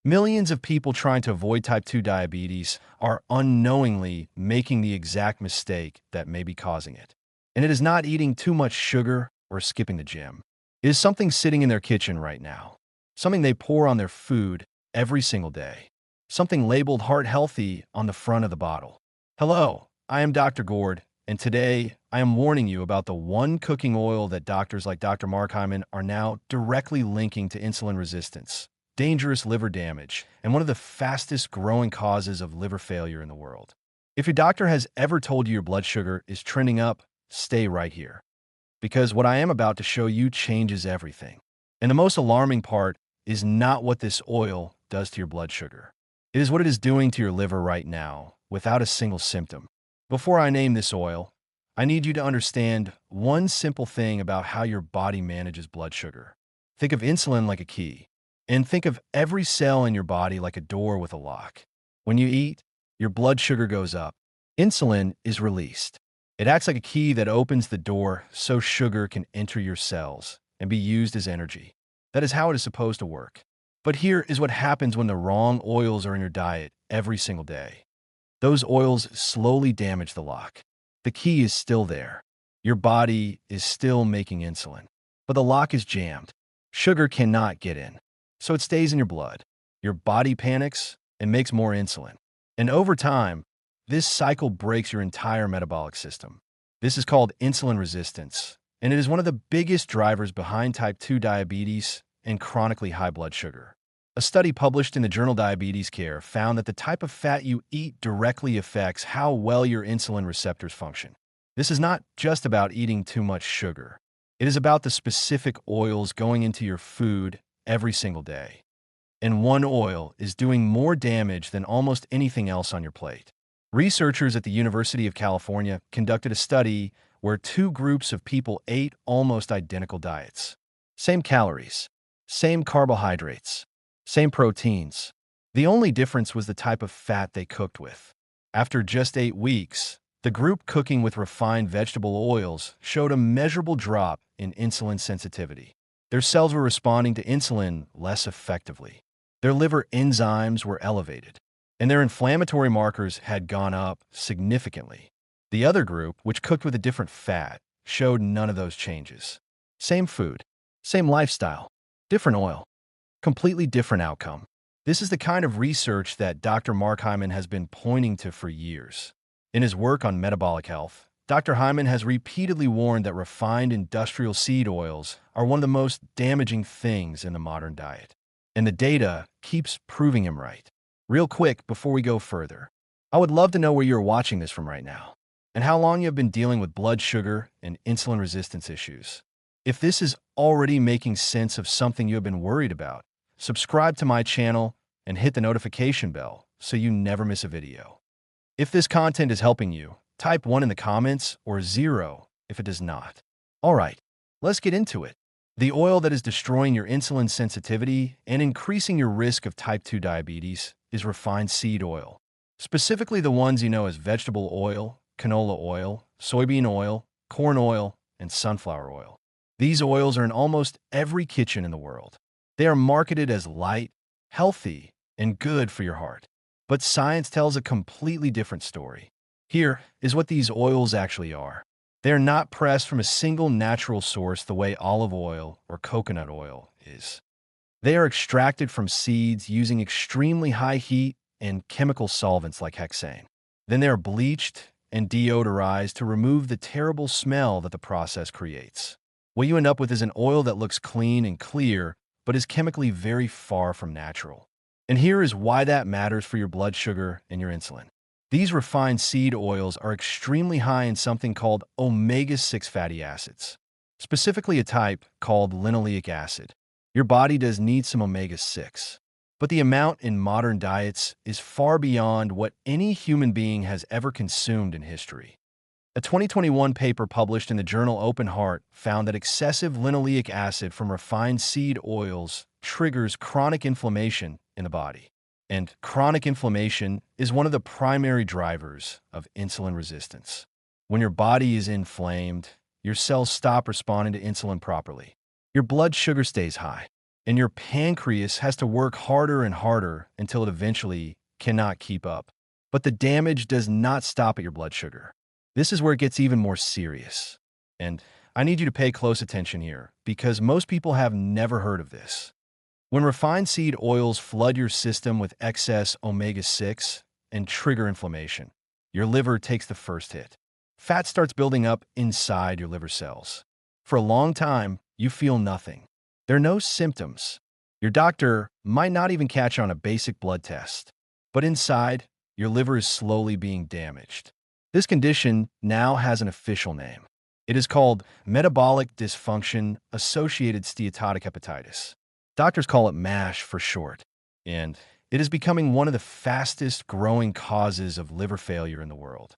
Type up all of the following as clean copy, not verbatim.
Millions of people trying to avoid type 2 diabetes are unknowingly making the exact mistake that may be causing it. And it is not eating too much sugar or skipping the gym. It is something sitting in their kitchen right now. Something they pour on their food every single day. Something labeled heart healthy on the front of the bottle. Hello, I am Dr. Gourd, and today I am warning you about the one cooking oil that doctors like Dr. Mark Hyman are now directly linking to insulin resistance, dangerous liver damage, and one of the fastest growing causes of liver failure in the world. If your doctor has ever told you your blood sugar is trending up, stay right here. Because what I am about to show you changes everything. And the most alarming part is not what this oil does to your blood sugar. It is what it is doing to your liver right now, without a single symptom. Before I name this oil, I need you to understand one simple thing about how your body manages blood sugar. Think of insulin like a key, and think of every cell in your body like a door with a lock. When you eat, your blood sugar goes up. Insulin is released. It acts like a key that opens the door so sugar can enter your cells and be used as energy. That is how it is supposed to work. But here is what happens when the wrong oils are in your diet every single day. Those oils slowly damage the lock. The key is still there. Your body is still making insulin, but the lock is jammed. Sugar cannot get in, so it stays in your blood. Your body panics and makes more insulin. And over time, this cycle breaks your entire metabolic system. This is called insulin resistance, and it is one of the biggest drivers behind type 2 diabetes and chronically high blood sugar. A study published in the journal Diabetes Care found that the type of fat you eat directly affects how well your insulin receptors function. This is not just about eating too much sugar. It is about the specific oils going into your food every single day. And one oil is doing more damage than almost anything else on your plate. Researchers at the University of California conducted a study where two groups of people ate almost identical diets. Same calories, same carbohydrates, same proteins. The only difference was the type of fat they cooked with. After just 8 weeks, the group cooking with refined vegetable oils showed a measurable drop in insulin sensitivity. Their cells were responding to insulin less effectively. Their liver enzymes were elevated, and their inflammatory markers had gone up significantly. The other group, which cooked with a different fat, showed none of those changes. Same food, same lifestyle, different oil. Completely different outcome. This is the kind of research that Dr. Mark Hyman has been pointing to for years. In his work on metabolic health, Dr. Hyman has repeatedly warned that refined industrial seed oils are one of the most damaging things in the modern diet. And the data keeps proving him right. Real quick, before we go further, I would love to know where you're watching this from right now, and how long you have been dealing with blood sugar and insulin resistance issues. If this is already making sense of something you have been worried about, subscribe to my channel and hit the notification bell so you never miss a video. If this content is helping you, type 1 in the comments or 0 if it does not. Alright, let's get into it. The oil that is destroying your insulin sensitivity and increasing your risk of type 2 diabetes is refined seed oil. Specifically the ones you know as vegetable oil, canola oil, soybean oil, corn oil, and sunflower oil. These oils are in almost every kitchen in the world. They are marketed as light, healthy, and good for your heart. But science tells a completely different story. Here is what these oils actually are. They are not pressed from a single natural source the way olive oil or coconut oil is. They are extracted from seeds using extremely high heat and chemical solvents like hexane. Then they are bleached and deodorized to remove the terrible smell that the process creates. What you end up with is an oil that looks clean and clear, but is chemically very far from natural. And here is why that matters for your blood sugar and your insulin. These refined seed oils are extremely high in something called omega-6 fatty acids, specifically a type called linoleic acid. Your body does need some omega-6, but the amount in modern diets is far beyond what any human being has ever consumed in history. A 2021 paper published in the journal Open Heart found that excessive linoleic acid from refined seed oils triggers chronic inflammation in the body. And chronic inflammation is one of the primary drivers of insulin resistance. When your body is inflamed, your cells stop responding to insulin properly. Your blood sugar stays high, and your pancreas has to work harder and harder until it eventually cannot keep up. But the damage does not stop at your blood sugar. This is where it gets even more serious. And I need you to pay close attention here, because most people have never heard of this. When refined seed oils flood your system with excess omega-6 and trigger inflammation, your liver takes the first hit. Fat starts building up inside your liver cells. For a long time, you feel nothing. There are no symptoms. Your doctor might not even catch on a basic blood test. But inside, your liver is slowly being damaged. This condition now has an official name. It is called metabolic dysfunction-associated steatotic hepatitis. Doctors call it MASH for short, and it is becoming one of the fastest growing causes of liver failure in the world.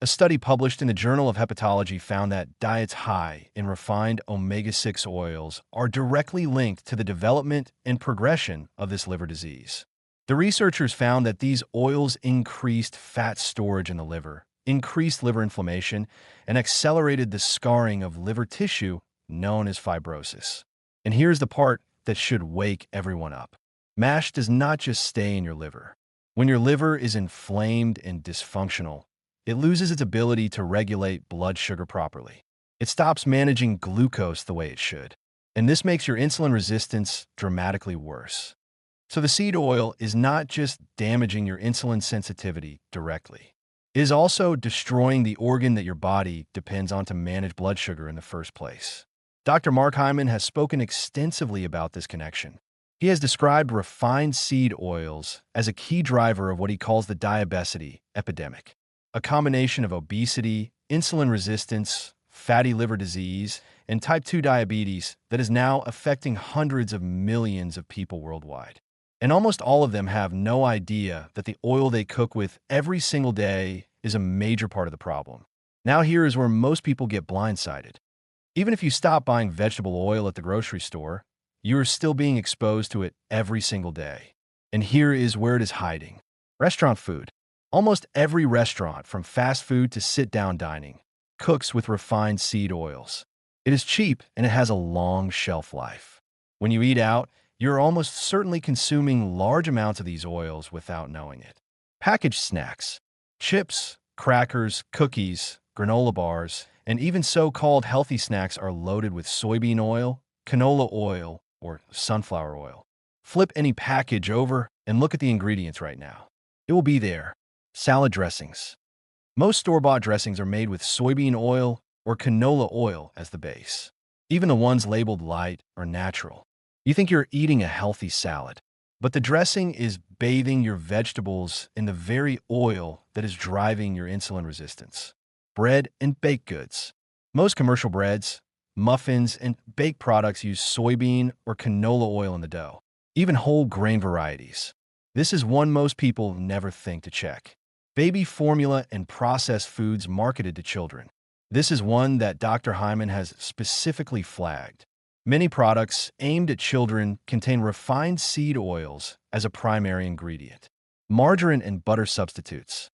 A study published in the Journal of Hepatology found that diets high in refined omega-6 oils are directly linked to the development and progression of this liver disease. The researchers found that these oils increased fat storage in the liver, increased liver inflammation, and accelerated the scarring of liver tissue known as fibrosis. And here's the part that should wake everyone up. MASH does not just stay in your liver. When your liver is inflamed and dysfunctional, it loses its ability to regulate blood sugar properly. It stops managing glucose the way it should. And this makes your insulin resistance dramatically worse. So the seed oil is not just damaging your insulin sensitivity directly. It is also destroying the organ that your body depends on to manage blood sugar in the first place. Dr. Mark Hyman has spoken extensively about this connection. He has described refined seed oils as a key driver of what he calls the diabesity epidemic, a combination of obesity, insulin resistance, fatty liver disease, and type 2 diabetes that is now affecting hundreds of millions of people worldwide. And almost all of them have no idea that the oil they cook with every single day is a major part of the problem. Now here is where most people get blindsided. Even if you stop buying vegetable oil at the grocery store, you are still being exposed to it every single day. And here is where it is hiding. Restaurant food. Almost every restaurant, from fast food to sit-down dining, cooks with refined seed oils. It is cheap and it has a long shelf life. When you eat out, you're almost certainly consuming large amounts of these oils without knowing it. Packaged snacks. Chips, crackers, cookies, granola bars, and even so-called healthy snacks are loaded with soybean oil, canola oil, or sunflower oil. Flip any package over and look at the ingredients right now. It will be there. Salad dressings. Most store-bought dressings are made with soybean oil or canola oil as the base. Even the ones labeled light or natural. You think you're eating a healthy salad, but the dressing is bathing your vegetables in the very oil that is driving your insulin resistance. Bread and baked goods. Most commercial breads, muffins, and baked products use soybean or canola oil in the dough. Even whole grain varieties. This is one most people never think to check. Baby formula and processed foods marketed to children. This is one that Dr. Hyman has specifically flagged. Many products aimed at children contain refined seed oils as a primary ingredient. Margarine and butter substitutes.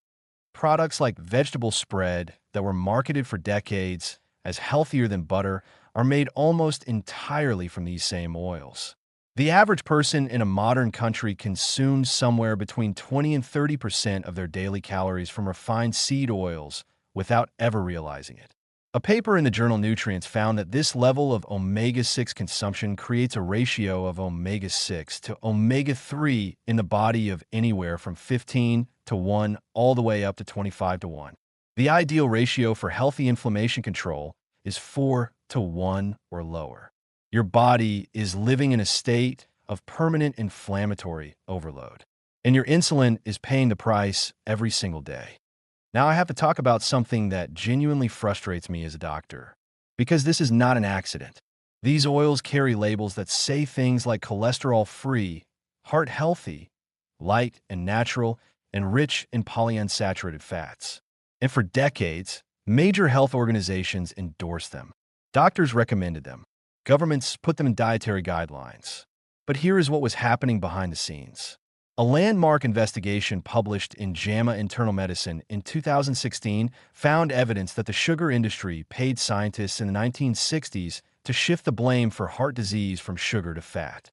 Products like vegetable spread that were marketed for decades as healthier than butter are made almost entirely from these same oils. The average person in a modern country consumes somewhere between 20 and 30% of their daily calories from refined seed oils without ever realizing it. A paper in the journal Nutrients found that this level of omega-6 consumption creates a ratio of omega-6 to omega-3 in the body of anywhere from 15 to 1 all the way up to 25 to 1. The ideal ratio for healthy inflammation control is 4 to 1 or lower. Your body is living in a state of permanent inflammatory overload, and your insulin is paying the price every single day. Now I have to talk about something that genuinely frustrates me as a doctor, because this is not an accident. These oils carry labels that say things like cholesterol-free, heart-healthy, light and natural, and rich in polyunsaturated fats. And for decades, major health organizations endorsed them. Doctors recommended them. Governments put them in dietary guidelines. But here is what was happening behind the scenes. A landmark investigation published in JAMA Internal Medicine in 2016 found evidence that the sugar industry paid scientists in the 1960s to shift the blame for heart disease from sugar to fat.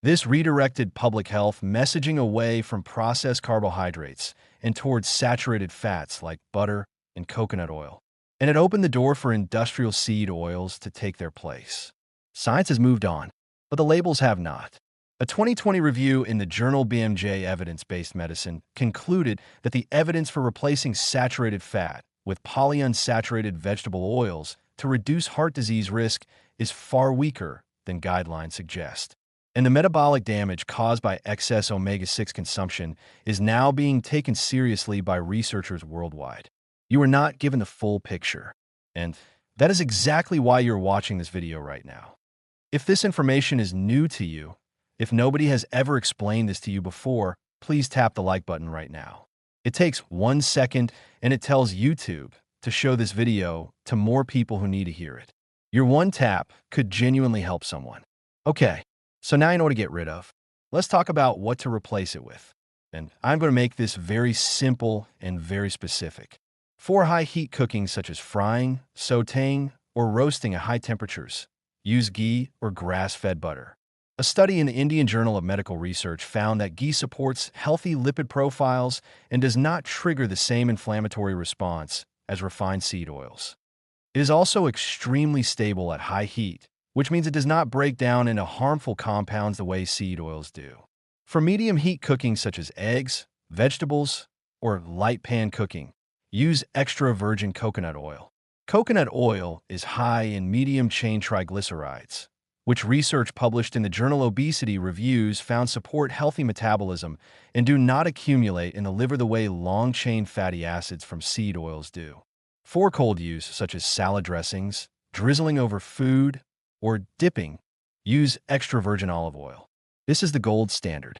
This redirected public health messaging away from processed carbohydrates and towards saturated fats like butter and coconut oil. And it opened the door for industrial seed oils to take their place. Science has moved on, but the labels have not. A 2020 review in the journal BMJ Evidence-Based Medicine concluded that the evidence for replacing saturated fat with polyunsaturated vegetable oils to reduce heart disease risk is far weaker than guidelines suggest. And the metabolic damage caused by excess omega-6 consumption is now being taken seriously by researchers worldwide. You are not given the full picture, and that is exactly why you're watching this video right now. If this information is new to you, if nobody has ever explained this to you before, please tap the like button right now. It takes 1 second, and it tells YouTube to show this video to more people who need to hear it. Your one tap could genuinely help someone. Okay, so now you know what to get rid of. Let's talk about what to replace it with. And I'm going to make this very simple and very specific. For high heat cooking such as frying, sautéing, or roasting at high temperatures, use ghee or grass-fed butter. A study in the Indian Journal of Medical Research found that ghee supports healthy lipid profiles and does not trigger the same inflammatory response as refined seed oils. It is also extremely stable at high heat, which means it does not break down into harmful compounds the way seed oils do. For medium heat cooking such as eggs, vegetables, or light pan cooking, use extra virgin coconut oil. Coconut oil is high in medium-chain triglycerides, which research published in the journal Obesity Reviews found support healthy metabolism and do not accumulate in the liver the way long-chain fatty acids from seed oils do. For cold use, such as salad dressings, drizzling over food, or dipping, use extra virgin olive oil. This is the gold standard.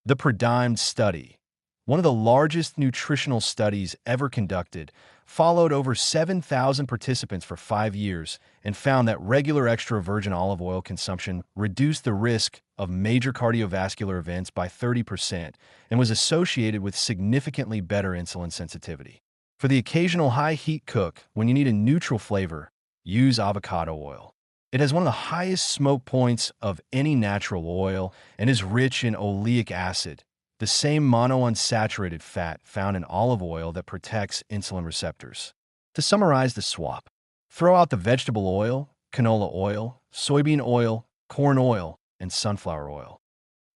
The PRIDIMED study, one of the largest nutritional studies ever conducted, followed over 7,000 participants for 5 years and found that regular extra virgin olive oil consumption reduced the risk of major cardiovascular events by 30% and was associated with significantly better insulin sensitivity. For the occasional high heat cook, when you need a neutral flavor, use avocado oil. It has one of the highest smoke points of any natural oil and is rich in oleic acid, the same monounsaturated fat found in olive oil that protects insulin receptors. To summarize the swap, throw out the vegetable oil, canola oil, soybean oil, corn oil, and sunflower oil.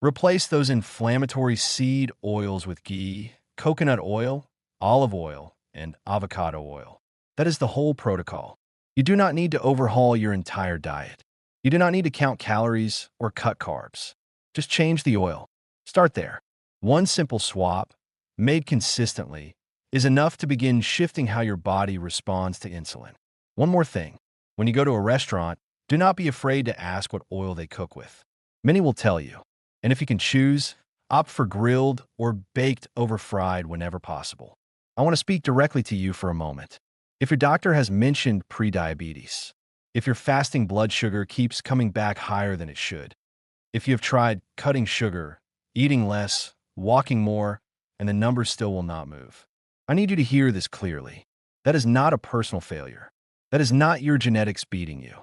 Replace those inflammatory seed oils with ghee, coconut oil, olive oil, and avocado oil. That is the whole protocol. You do not need to overhaul your entire diet. You do not need to count calories or cut carbs. Just change the oil. Start there. One simple swap, made consistently, is enough to begin shifting how your body responds to insulin. One more thing. When you go to a restaurant, do not be afraid to ask what oil they cook with. Many will tell you. And if you can choose, opt for grilled or baked over fried whenever possible. I want to speak directly to you for a moment. If your doctor has mentioned prediabetes, if your fasting blood sugar keeps coming back higher than it should, if you have tried cutting sugar, eating less, walking more, and the numbers still will not move, I need you to hear this clearly. That is not a personal failure. That is not your genetics beating you.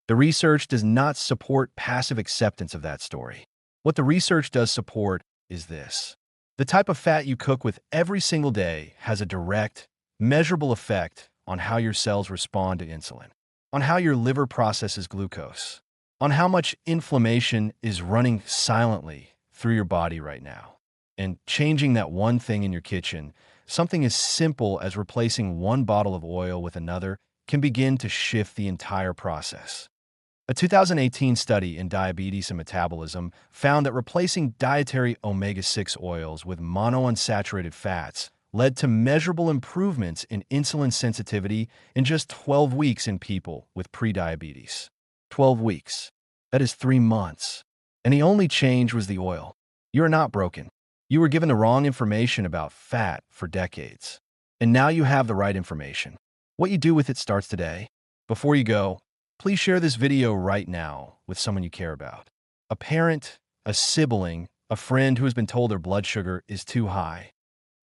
The research does not support passive acceptance of that story. What the research does support is this. The type of fat you cook with every single day has a direct, measurable effect on how your cells respond to insulin, on how your liver processes glucose, on how much inflammation is running silently through your body right now. And changing that one thing in your kitchen, something as simple as replacing one bottle of oil with another, can begin to shift the entire process. A 2018 study in Diabetes and Metabolism found that replacing dietary omega-6 oils with monounsaturated fats led to measurable improvements in insulin sensitivity in just 12 weeks in people with prediabetes. 12 weeks. That is 3 months. And the only change was the oil. You are not broken. You were given the wrong information about fat for decades. And now you have the right information. What you do with it starts today. Before you go, please share this video right now with someone you care about. A parent, a sibling, a friend who has been told their blood sugar is too high.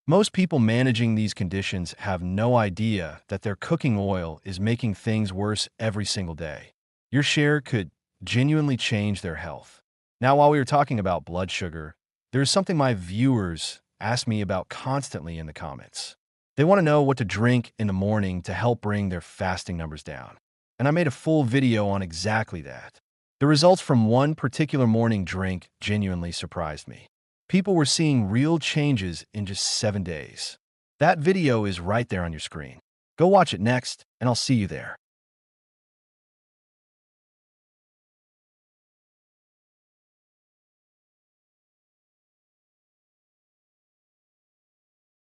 Most people managing these conditions have no idea that their cooking oil is making things worse every single day. Your share could genuinely change their health. Now, while we were talking about blood sugar, there's something my viewers ask me about constantly in the comments. They want to know what to drink in the morning to help bring their fasting numbers down. And I made a full video on exactly that. The results from one particular morning drink genuinely surprised me. People were seeing real changes in just 7 days. That video is right there on your screen. Go watch it next, and I'll see you there.